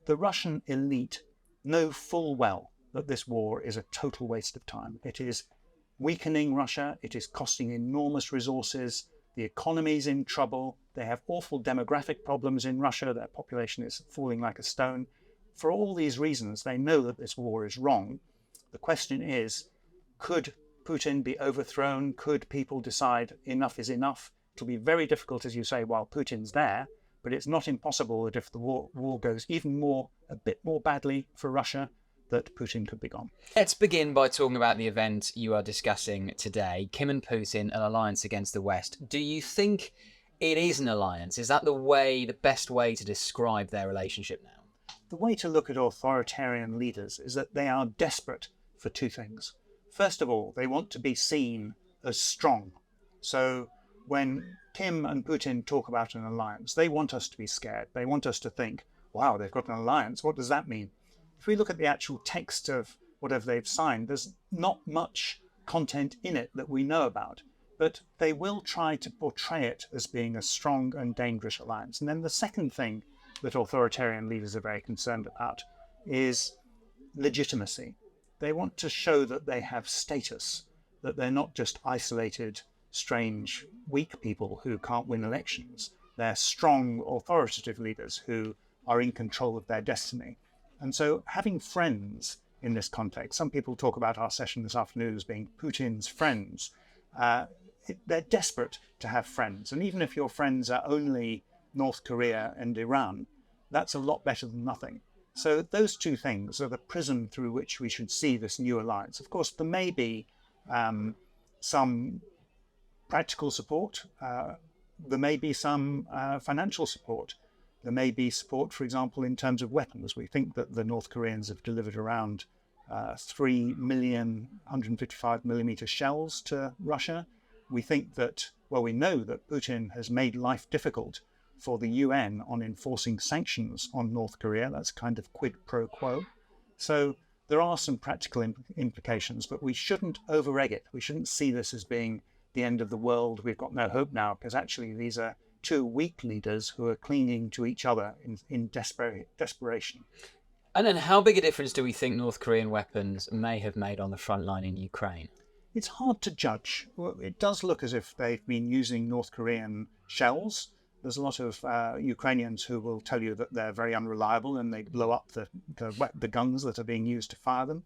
the Russian elite know full well that this war is a total waste of time. It is weakening Russia. It is costing enormous resources. The economy's in trouble. They have awful demographic problems in Russia. Their population is falling like a stone. For all these reasons, they know that this war is wrong. The question is, could Putin be overthrown? Could people decide enough is enough? It'll be very difficult, as you say, while Putin's there, but it's not impossible that if the war goes a bit more badly for Russia, that Putin could be gone. Let's begin by talking about the event you are discussing today, Kim and Putin, an alliance against the West. Do you think it is an alliance? Is that the best way to describe their relationship now? The way to look at authoritarian leaders is that they are desperate for two things. First of all, they want to be seen as strong. So when Kim and Putin talk about an alliance, they want us to be scared. They want us to think, wow, they've got an alliance. What does that mean? If we look at the actual text of whatever they've signed, there's not much content in it that we know about, but they will try to portray it as being a strong and dangerous alliance. And then the second thing that authoritarian leaders are very concerned about is legitimacy. They want to show that they have status, that they're not just isolated, strange, weak people who can't win elections. They're strong, authoritative leaders who are in control of their destiny. And so having friends in this context, some people talk about our session this afternoon as being Putin's friends. They're desperate to have friends. And even if your friends are only North Korea and Iran, that's a lot better than nothing. So those two things are the prism through which we should see this new alliance. Of course, there may be some practical support. There may be some financial support. There may be support, for example, in terms of weapons. We think that the North Koreans have delivered around 3 million 155mm shells to Russia. We think that, we know that Putin has made life difficult for the UN on enforcing sanctions on North Korea. That's kind of quid pro quo. So there are some practical implications, but we shouldn't over-egg it. We shouldn't see this as being the end of the world. We've got no hope now, because actually these are two weak leaders who are clinging to each other in desperation. And then how big a difference do we think North Korean weapons may have made on the front line in Ukraine? It's hard to judge. It does look as if they've been using North Korean shells. There's a lot of Ukrainians who will tell you that they're very unreliable and they blow up the guns that are being used to fire them.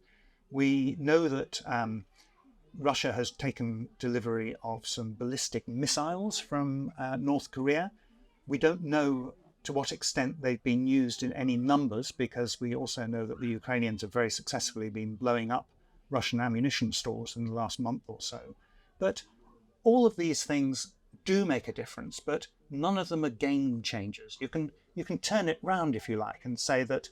We know that Russia has taken delivery of some ballistic missiles from North Korea. We don't know to what extent they've been used in any numbers, because we also know that the Ukrainians have very successfully been blowing up Russian ammunition stores in the last month or so. But all of these things do make a difference, but none of them are game changers. You can turn it round, if you like, and say that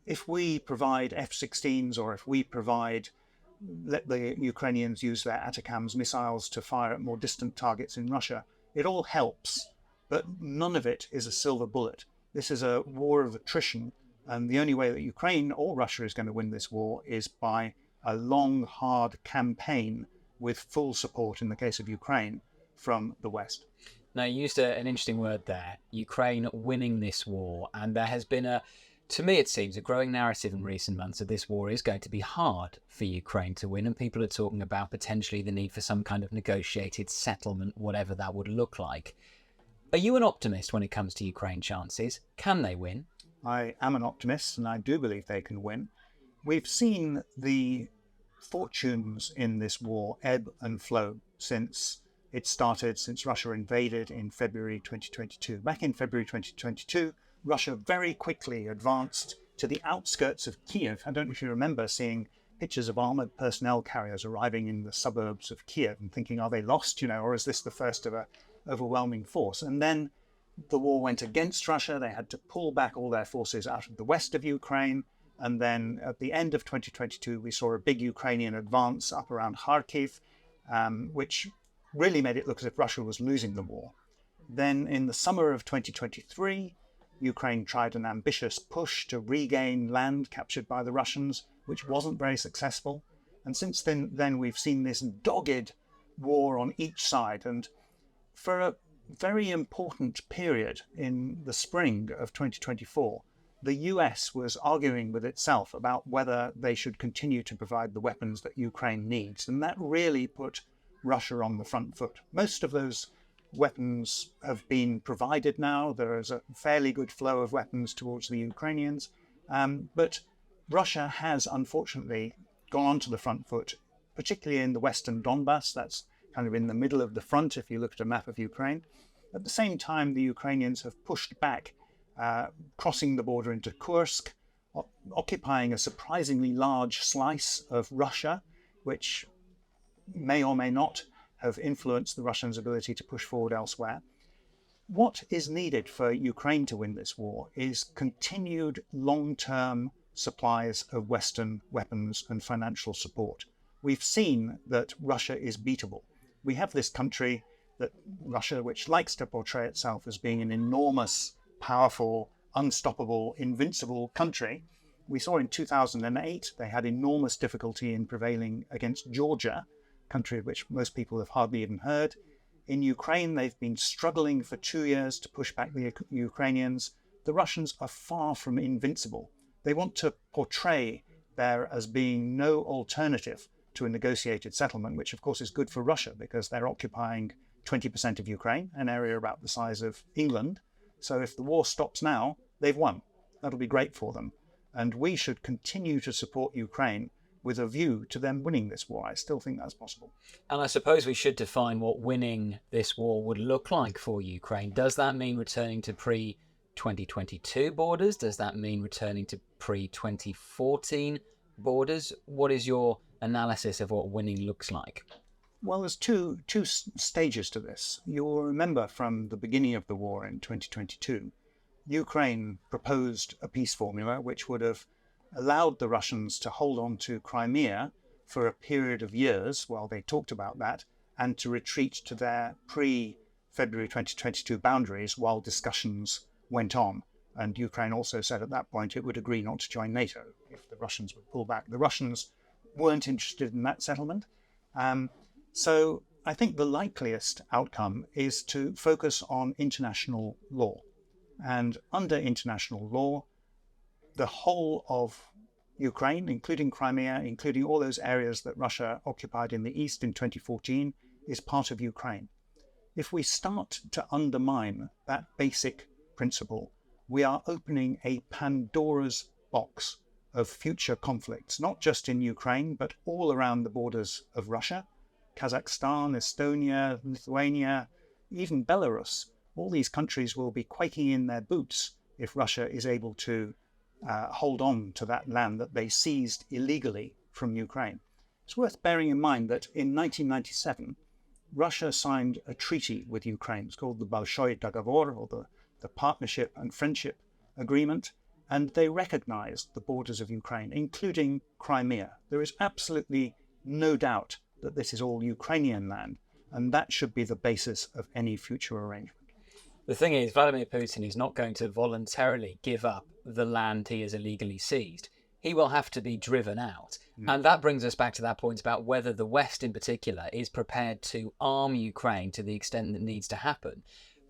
if we provide F-16s, or if we let the Ukrainians use their ATACMS missiles to fire at more distant targets in Russia, it all helps, but none of it is a silver bullet. This is a war of attrition, and the only way that Ukraine or Russia is going to win this war is by a long, hard campaign with full support, in the case of Ukraine, from the West. Now, you used an interesting word there, Ukraine winning this war, and there has been to me it seems, a growing narrative in recent months that this war is going to be hard for Ukraine to win, and people are talking about potentially the need for some kind of negotiated settlement, whatever that would look like. Are you an optimist when it comes to Ukraine chances? Can they win? I am an optimist, and I do believe they can win. We've seen the fortunes in this war ebb and flow since it started, since Russia invaded in February 2022. Back in February 2022, Russia very quickly advanced to the outskirts of Kiev. I don't know if you remember seeing pictures of armoured personnel carriers arriving in the suburbs of Kiev and thinking, are they lost, or is this the first of an overwhelming force? And then the war went against Russia. They had to pull back all their forces out of the west of Ukraine. And then at the end of 2022, we saw a big Ukrainian advance up around Kharkiv, which really made it look as if Russia was losing the war. Then in the summer of 2023, Ukraine tried an ambitious push to regain land captured by the Russians, which wasn't very successful. And since then we've seen this dogged war on each side. And for a very important period in the spring of 2024, the US was arguing with itself about whether they should continue to provide the weapons that Ukraine needs. And that really put Russia on the front foot. Most of those weapons have been provided now. There is a fairly good flow of weapons towards the Ukrainians. But Russia has, unfortunately, gone onto the front foot, particularly in the western Donbass. That's kind of in the middle of the front if you look at a map of Ukraine. At the same time, the Ukrainians have pushed back, crossing the border into Kursk, occupying a surprisingly large slice of Russia, which may or may not have influenced the Russians' ability to push forward elsewhere. What is needed for Ukraine to win this war is continued long-term supplies of Western weapons and financial support. We've seen that Russia is beatable. We have this country, that Russia, which likes to portray itself as being an enormous, powerful, unstoppable, invincible country. We saw in 2008 they had enormous difficulty in prevailing against Georgia, a country of which most people have hardly even heard. In Ukraine, they've been struggling for 2 years to push back the Ukrainians. The Russians are far from invincible. They want to portray there as being no alternative to a negotiated settlement, which of course is good for Russia because they're occupying 20% of Ukraine, an area about the size of England. So if the war stops now, they've won. That'll be great for them. And we should continue to support Ukraine with a view to them winning this war. I still think that's possible. And I suppose we should define what winning this war would look like for Ukraine. Does that mean returning to pre-2022 borders? Does that mean returning to pre-2014 borders? What is your analysis of what winning looks like? Well, there's two stages to this. You'll remember from the beginning of the war in 2022, Ukraine proposed a peace formula which would have allowed the Russians to hold on to Crimea for a period of years while they talked about that, and to retreat to their pre-February 2022 boundaries while discussions went on. And Ukraine also said at that point it would agree not to join NATO if the Russians would pull back. The Russians weren't interested in that settlement. So I think the likeliest outcome is to focus on international law. And under international law, the whole of Ukraine, including Crimea, including all those areas that Russia occupied in the east in 2014, is part of Ukraine. If we start to undermine that basic principle, we are opening a Pandora's box of future conflicts, not just in Ukraine, but all around the borders of Russia. Kazakhstan, Estonia, Lithuania, even Belarus. All these countries will be quaking in their boots if Russia is able to hold on to that land that they seized illegally from Ukraine. It's worth bearing in mind that in 1997, Russia signed a treaty with Ukraine. It's called the Большой Договор, or the Partnership and Friendship Agreement, and they recognized the borders of Ukraine, including Crimea. There is absolutely no doubt that this is all Ukrainian land, and that should be the basis of any future arrangement. The thing is, Vladimir Putin is not going to voluntarily give up the land he has illegally seized. He will have to be driven out. And that brings us back to that point about whether the West in particular is prepared to arm Ukraine to the extent that needs to happen.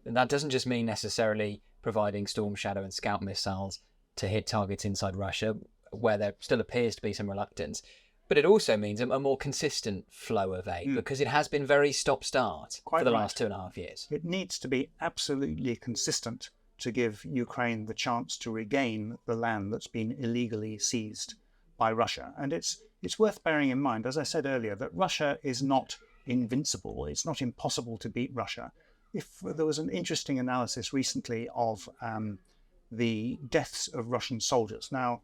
And that doesn't just mean necessarily providing Storm Shadow and Scout missiles to hit targets inside Russia, where there still appears to be some reluctance. But it also means a more consistent flow of aid, because it has been very stop-start for the last 2.5 years. It needs to be absolutely consistent to give Ukraine the chance to regain the land that's been illegally seized by Russia. And it's worth bearing in mind, as I said earlier, that Russia is not invincible. It's not impossible to beat Russia. There was an interesting analysis recently of the deaths of Russian soldiers. Now,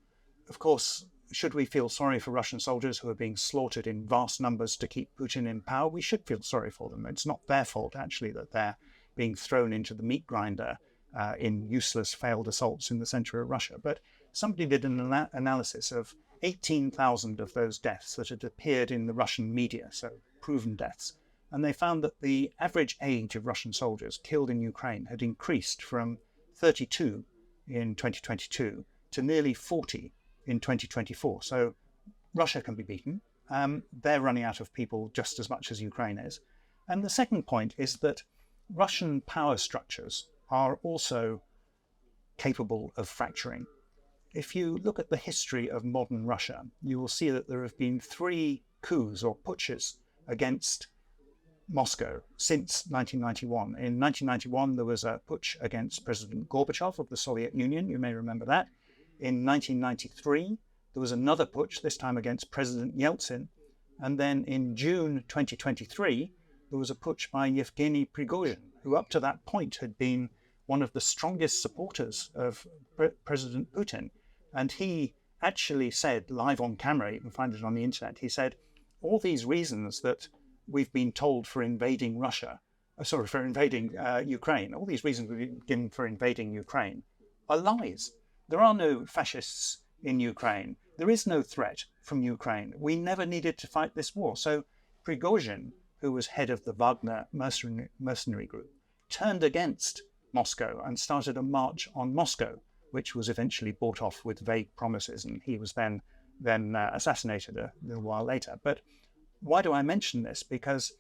of course, should we feel sorry for Russian soldiers who are being slaughtered in vast numbers to keep Putin in power? We should feel sorry for them. It's not their fault, actually, that they're being thrown into the meat grinder in useless failed assaults in the center of Russia. But somebody did an analysis of 18,000 of those deaths that had appeared in the Russian media, so proven deaths. And they found that the average age of Russian soldiers killed in Ukraine had increased from 32 in 2022 to nearly 40 in 2024. So Russia can be beaten. They're running out of people just as much as Ukraine is. And the second point is that Russian power structures are also capable of fracturing. if you look at the history of modern Russia, you will see that there have been 3 coups or putsches against Moscow since 1991. In 1991, there was a putsch against President Gorbachev of the Soviet Union. You may remember that. In 1993, there was another putsch, this time against President Yeltsin. And then in June 2023, there was a putsch by Yevgeny Prigozhin, who up to that point had been one of the strongest supporters of President Putin. And he actually said live on camera, you can find it on the internet, he said, all these reasons that we've been told for invading Ukraine, all these reasons we've been given for invading Ukraine are lies. There are no fascists in Ukraine. There is no threat from Ukraine. We never needed to fight this war. So Prigozhin, who was head of the Wagner mercenary group, turned against Moscow and started a march on Moscow, which was eventually bought off with vague promises, and he was then assassinated a little while later. But why do I mention this? Because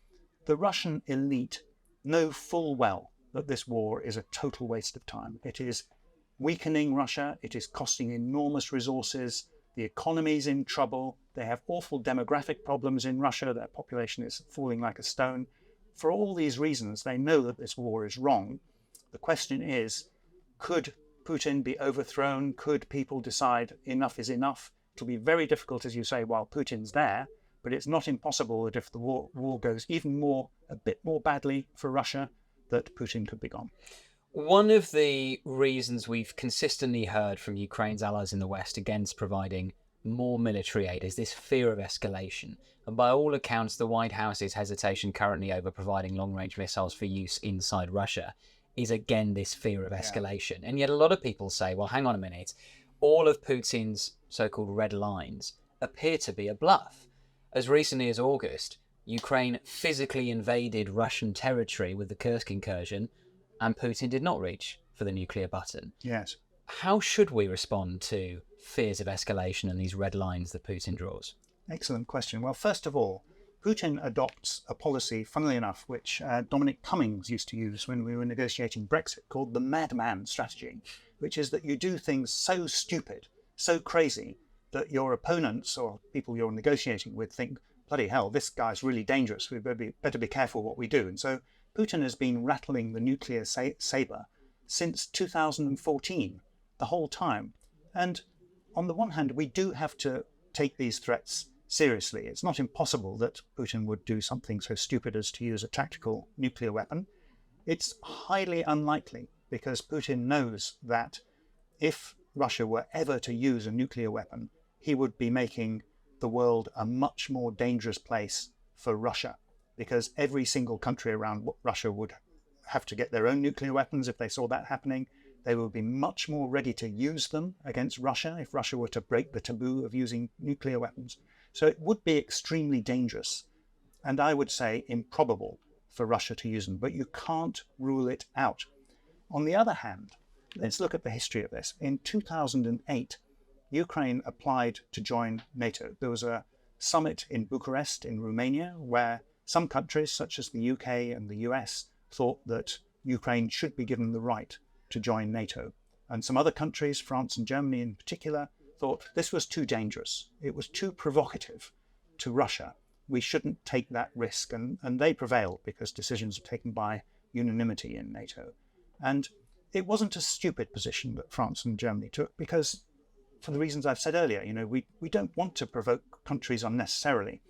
the Russian elite know full well that this war is a total waste of time. It is weakening Russia. It is costing enormous resources. The economy's in trouble. They have awful demographic problems in Russia. Their population is falling like a stone. For all these reasons, they know that this war is wrong. The question is, could Putin be overthrown? Could people decide enough is enough? It'll be very difficult, as you say, while Putin's there, but it's not impossible that if the war goes a bit more badly for Russia, that Putin could be gone. One of the reasons we've consistently heard from Ukraine's allies in the West against providing more military aid is this fear of escalation. And by all accounts, the White House's hesitation currently over providing long-range missiles for use inside Russia is again this fear of escalation. And yet a lot of people say, well, hang on a minute, all of Putin's so-called red lines appear to be a bluff. As recently as August, Ukraine physically invaded Russian territory with the Kursk incursion, and Putin did not reach for the nuclear button. Yes. How should we respond to fears of escalation and these red lines that Putin draws? Excellent question. Well, first of all, Putin adopts a policy, funnily enough, which Dominic Cummings used to use when we were negotiating Brexit, called the madman strategy, which is that you do things so stupid, so crazy, that your opponents or people you're negotiating with think, bloody hell, this guy's really dangerous. We better be careful what we do. And so Putin has been rattling the nuclear saber since 2014, the whole time. And on the one hand, we do have to take these threats seriously. It's not impossible that Putin would do something so stupid as to use a tactical nuclear weapon. It's highly unlikely because Putin knows that if Russia were ever to use a nuclear weapon, he would be making the world a much more dangerous place for Russia, because every single country around Russia would have to get their own nuclear weapons if they saw that happening. They would be much more ready to use them against Russia if Russia were to break the taboo of using nuclear weapons. So it would be extremely dangerous, and I would say improbable for Russia to use them, but you can't rule it out. On the other hand, let's look at the history of this. In 2008, Ukraine applied to join NATO. There was a summit in Bucharest in Romania where some countries, such as the UK and the US, thought that Ukraine should be given the right to join NATO. And some other countries, France and Germany in particular, thought this was too dangerous. It was too provocative to Russia. We shouldn't take that risk. And they prevailed because decisions were taken by unanimity in NATO. And it wasn't a stupid position that France and Germany took because, for the reasons I've said earlier, we don't want to provoke countries unnecessarily.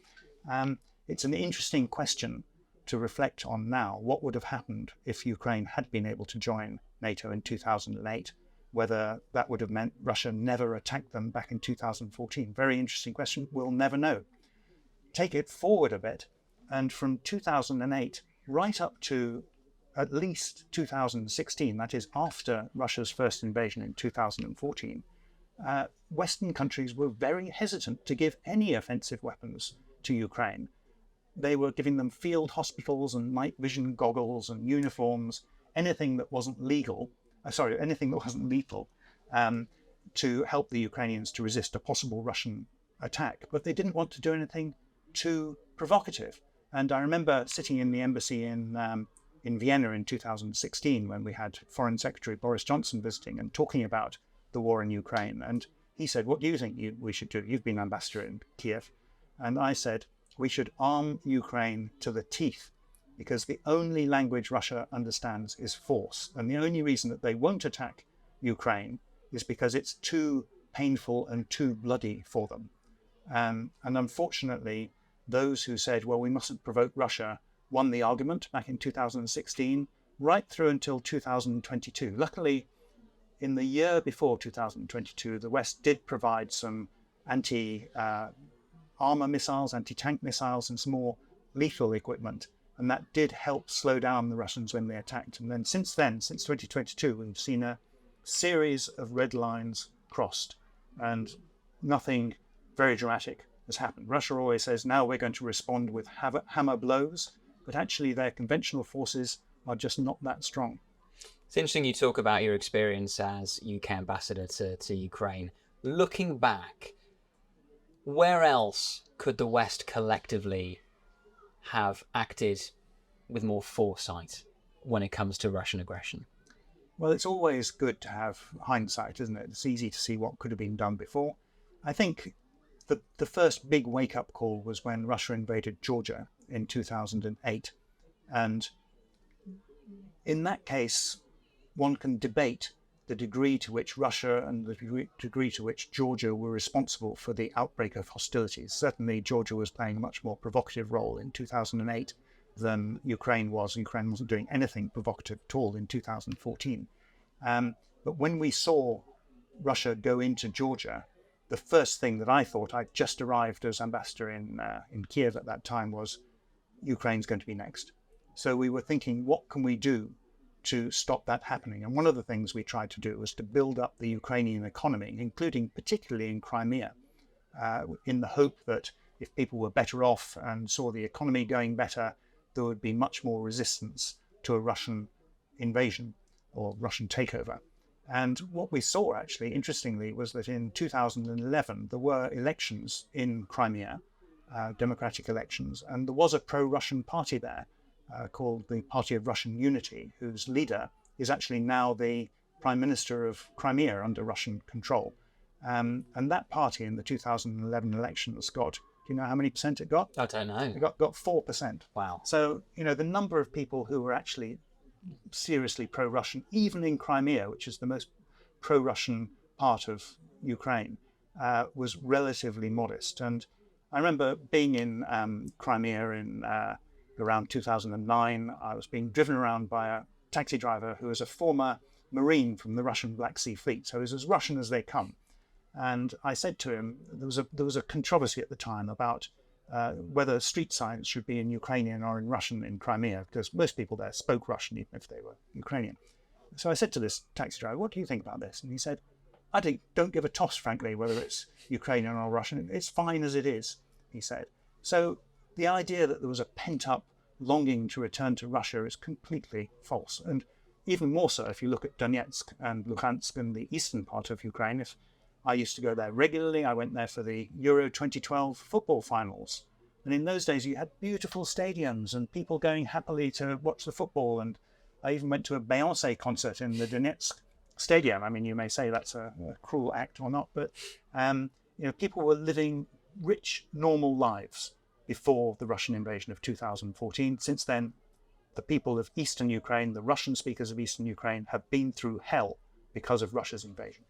It's an interesting question to reflect on now. What would have happened if Ukraine had been able to join NATO in 2008? Whether that would have meant Russia never attacked them back in 2014. Very interesting question. We'll never know. Take it forward a bit, and from 2008 right up to at least 2016, that is after Russia's first invasion in 2014, Western countries were very hesitant to give any offensive weapons to Ukraine. They were giving them field hospitals and night vision goggles and uniforms, anything that wasn't lethal, to help the Ukrainians to resist a possible Russian attack. But they didn't want to do anything too provocative. And I remember sitting in the embassy in Vienna in 2016 when we had Foreign Secretary Boris Johnson visiting and talking about the war in Ukraine. And he said, what do you think we should do? You've been ambassador in Kiev. And I said, we should arm Ukraine to the teeth, because the only language Russia understands is force. And the only reason that they won't attack Ukraine is because it's too painful and too bloody for them. And unfortunately, those who said, well, we mustn't provoke Russia, won the argument back in 2016, right through until 2022. Luckily, in the year before 2022, the West did provide some anti-armor missiles, anti-tank missiles, and some more lethal equipment. And that did help slow down the Russians when they attacked. And then, since 2022, we've seen a series of red lines crossed, and nothing very dramatic has happened. Russia always says, now we're going to respond with hammer blows, but actually their conventional forces are just not that strong. It's interesting you talk about your experience as UK ambassador to Ukraine. Looking back, where else could the West collectively have acted with more foresight when it comes to Russian aggression? Well, it's always good to have hindsight, isn't it? It's easy to see what could have been done before. I think the first big wake-up call was when Russia invaded Georgia in 2008. And in that case, one can debate the degree to which Russia and the degree to which Georgia were responsible for the outbreak of hostilities. Certainly, Georgia was playing a much more provocative role in 2008 than Ukraine was. Ukraine wasn't doing anything provocative at all in 2014. But when we saw Russia go into Georgia, the first thing that I thought, I'd just arrived as ambassador in Kiev at that time, was Ukraine's going to be next. So we were thinking, what can we do to stop that happening? And one of the things we tried to do was to build up the Ukrainian economy, including particularly in Crimea, in the hope that if people were better off and saw the economy going better, there would be much more resistance to a Russian invasion or Russian takeover. And what we saw, actually, interestingly, was that in 2011, there were elections in Crimea, democratic elections, and there was a pro-Russian party there called the Party of Russian Unity, whose leader is actually now the Prime Minister of Crimea under Russian control. And that party in the 2011 elections got, do you know how many percent it got? I don't know. It got 4%. Wow. So, the number of people who were actually seriously pro-Russian, even in Crimea, which is the most pro-Russian part of Ukraine, was relatively modest. And I remember being in Crimea in around 2009. I was being driven around by a taxi driver who was a former Marine from the Russian Black Sea Fleet, so he was as Russian as they come. And I said to him, there was a controversy at the time about whether street signs should be in Ukrainian or in Russian in Crimea, because most people there spoke Russian, even if they were Ukrainian. So I said to this taxi driver, what do you think about this? And he said, I don't give a toss, frankly, whether it's Ukrainian or Russian. It's fine as it is, he said. So the idea that there was a pent-up longing to return to Russia is completely false. And even more so if you look at Donetsk and Luhansk and the eastern part of Ukraine. If I used to go there regularly. I went there for the Euro 2012 football finals. And in those days, you had beautiful stadiums and people going happily to watch the football. And I even went to a Beyoncé concert in the Donetsk stadium. I mean, you may say that's a cruel act or not, but people were living rich, normal lives before the Russian invasion of 2014. Since then, the people of eastern Ukraine, the Russian speakers of eastern Ukraine, have been through hell because of Russia's invasion.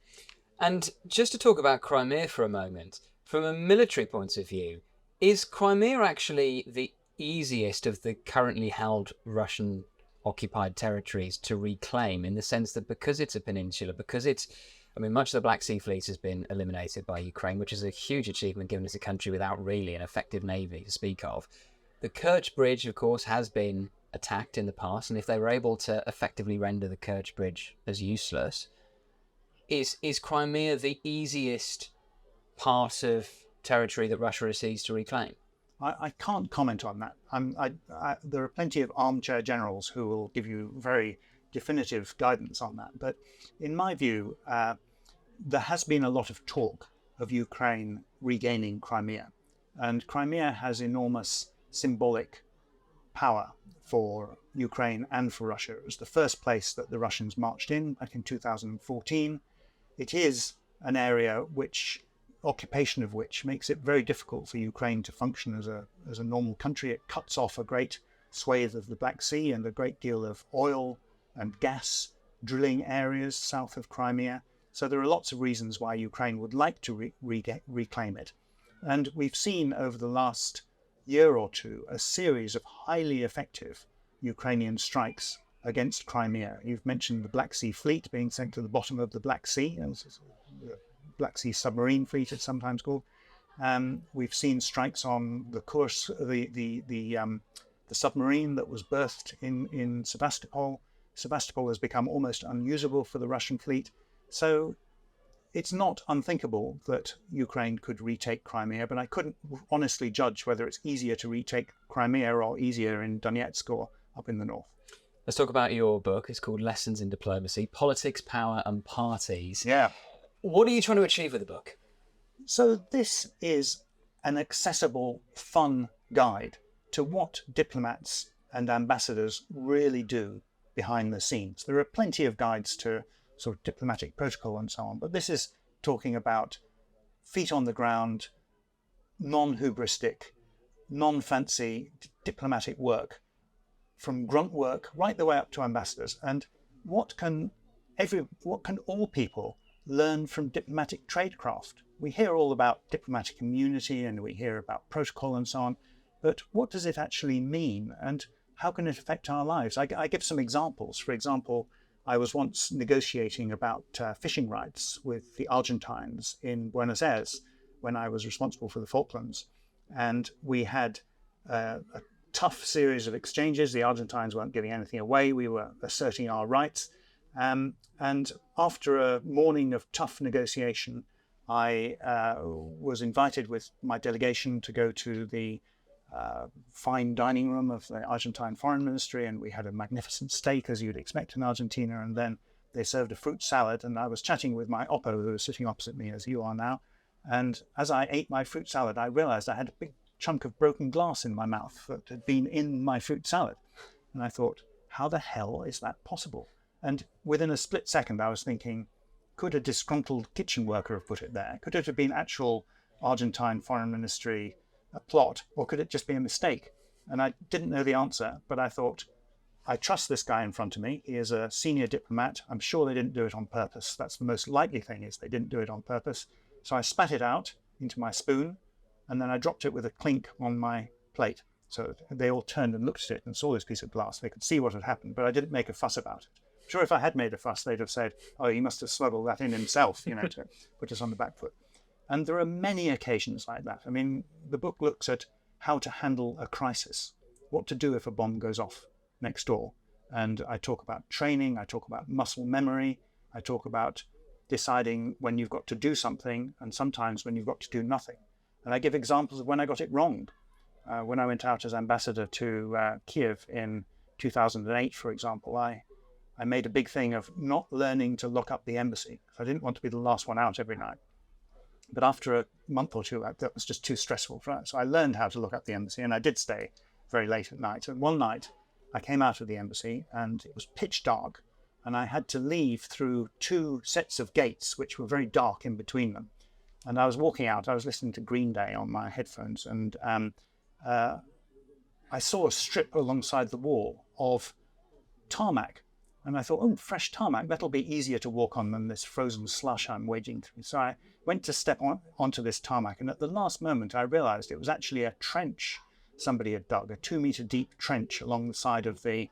And just to talk about Crimea for a moment, from a military point of view, is Crimea actually the easiest of the currently held Russian occupied territories to reclaim, in the sense that because it's a peninsula, much of the Black Sea Fleet has been eliminated by Ukraine, which is a huge achievement given it's a country without really an effective navy to speak of. The Kerch Bridge, of course, has been attacked in the past, and if they were able to effectively render the Kerch Bridge as useless, is Crimea the easiest part of territory that Russia has seized to reclaim? I can't comment on that. There are plenty of armchair generals who will give you very definitive guidance on that. But in my view, there has been a lot of talk of Ukraine regaining Crimea. And Crimea has enormous symbolic power for Ukraine and for Russia. It was the first place that the Russians marched in back in 2014. it is an area occupation of which makes it very difficult for Ukraine to function as a normal country. It cuts off a great swathe of the Black Sea and a great deal of oil and gas drilling areas south of Crimea. So there are lots of reasons why Ukraine would like to reclaim it. And we've seen over the last year or two a series of highly effective Ukrainian strikes against Crimea. You've mentioned the Black Sea Fleet being sent to the bottom of the Black Sea. The Black Sea Submarine Fleet, it's sometimes called. We've seen strikes on the course, the submarine that was berthed in Sevastopol. Sevastopol has become almost unusable for the Russian fleet. So it's not unthinkable that Ukraine could retake Crimea, but I couldn't honestly judge whether it's easier to retake Crimea or easier in Donetsk or up in the north. Let's talk about your book. It's called Lessons in Diplomacy, Politics, Power and Parties. Yeah. What are you trying to achieve with the book? So this is an accessible, fun guide to what diplomats and ambassadors really do behind the scenes. There are plenty of guides to sort of diplomatic protocol and so on, but this is talking about feet on the ground, non-hubristic, non-fancy diplomatic work, from grunt work right the way up to ambassadors. And what can all people learn from diplomatic tradecraft? We hear all about diplomatic immunity and we hear about protocol and so on, but what does it actually mean and how can it affect our lives? I give some examples. For example, I was once negotiating about fishing rights with the Argentines in Buenos Aires when I was responsible for the Falklands. And we had a tough series of exchanges. The Argentines weren't giving anything away. We were asserting our rights. And after a morning of tough negotiation, I was invited with my delegation to go to the fine dining room of the Argentine Foreign Ministry, and we had a magnificent steak, as you'd expect in Argentina, and then they served a fruit salad, and I was chatting with my oppo, who was sitting opposite me, as you are now, and as I ate my fruit salad, I realized I had a big chunk of broken glass in my mouth that had been in my fruit salad, and I thought, how the hell is that possible? And within a split second, I was thinking, could a disgruntled kitchen worker have put it there? Could it have been actual Argentine Foreign Ministry a plot, or could it just be a mistake? And I didn't know the answer, but I thought, I trust this guy in front of me. He is a senior diplomat. I'm sure they didn't do it on purpose. That's the most likely thing, is they didn't do it on purpose. So I spat it out into my spoon, and then I dropped it with a clink on my plate. So they all turned and looked at it and saw this piece of glass. They could see what had happened, but I didn't make a fuss about it. I'm sure if I had made a fuss, they'd have said, oh, he must have smuggled that in himself, to put us on the back foot. And there are many occasions like that. I mean, the book looks at how to handle a crisis, what to do if a bomb goes off next door. And I talk about training, I talk about muscle memory, I talk about deciding when you've got to do something and sometimes when you've got to do nothing. And I give examples of when I got it wrong. When I went out as ambassador to Kiev in 2008, for example, I made a big thing of not learning to lock up the embassy. I didn't want to be the last one out every night. But after a month or two, that was just too stressful for us. So I learned how to look up the embassy, and I did stay very late at night. And one night, I came out of the embassy, and it was pitch dark, and I had to leave through two sets of gates, which were very dark in between them. And I was walking out. I was listening to Green Day on my headphones, and I saw a strip alongside the wall of tarmac. And I thought, oh, fresh tarmac, that'll be easier to walk on than this frozen slush I'm wading through. So I went to step onto this tarmac, and at the last moment I realized it was actually a trench somebody had dug, a 2-meter deep trench along the side of the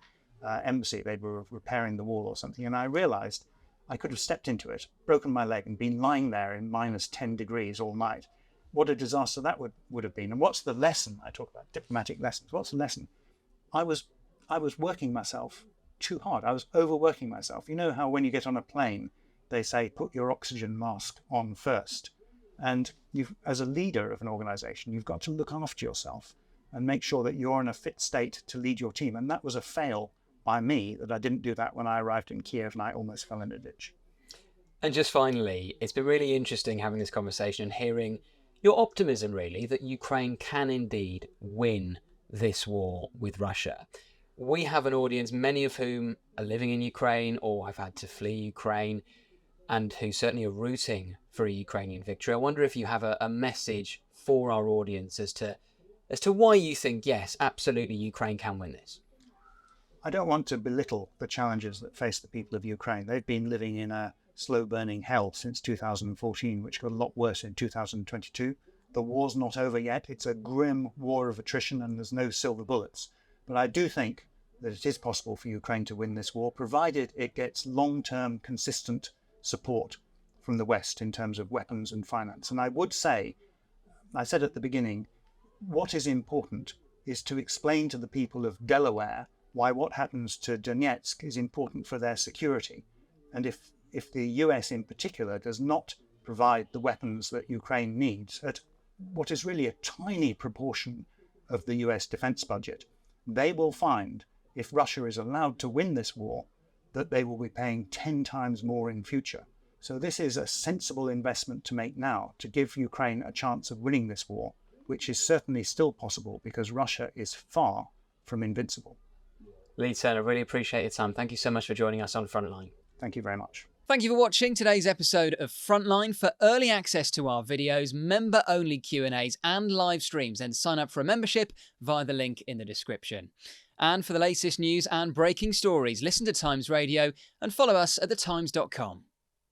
embassy. They were repairing the wall or something, and I realized I could have stepped into it, broken my leg, and been lying there in minus 10 degrees all night. What a disaster that would have been. And what's the lesson? I talk about diplomatic lessons. What's the lesson? I was working myself too hard. I was overworking myself. You know how when you get on a plane, they say, put your oxygen mask on first. And as a leader of an organization, you've got to look after yourself and make sure that you're in a fit state to lead your team. And that was a fail by me, that I didn't do that when I arrived in Kiev and I almost fell in a ditch. And just finally, it's been really interesting having this conversation and hearing your optimism, really, that Ukraine can indeed win this war with Russia. We have an audience, many of whom are living in Ukraine or have had to flee Ukraine. and who certainly are rooting for a Ukrainian victory, I wonder if you have a message for our audience as to why you think, yes, absolutely, Ukraine can win this. I don't want to belittle the challenges that face the people of Ukraine. They've been living in a slow-burning hell since 2014, which got a lot worse in 2022. The war's not over yet. It's a grim war of attrition and there's no silver bullets. But I do think that it is possible for Ukraine to win this war, provided it gets long-term, consistent support from the West in terms of weapons and finance. And I would say, I said at the beginning, what is important is to explain to the people of Delaware why what happens to Donetsk is important for their security. And if the US in particular does not provide the weapons that Ukraine needs at what is really a tiny proportion of the US defense budget, they will find, if Russia is allowed to win this war, that they will be paying 10 times more in future. So this is a sensible investment to make now to give Ukraine a chance of winning this war, which is certainly still possible because Russia is far from invincible. Leigh Turner, really appreciate your time. Thank you so much for joining us on Frontline. Thank you very much. Thank you for watching today's episode of Frontline. For early access to our videos, member-only Q&As and live streams, then sign up for a membership via the link in the description. And for the latest news and breaking stories, listen to Times Radio and follow us at thetimes.com.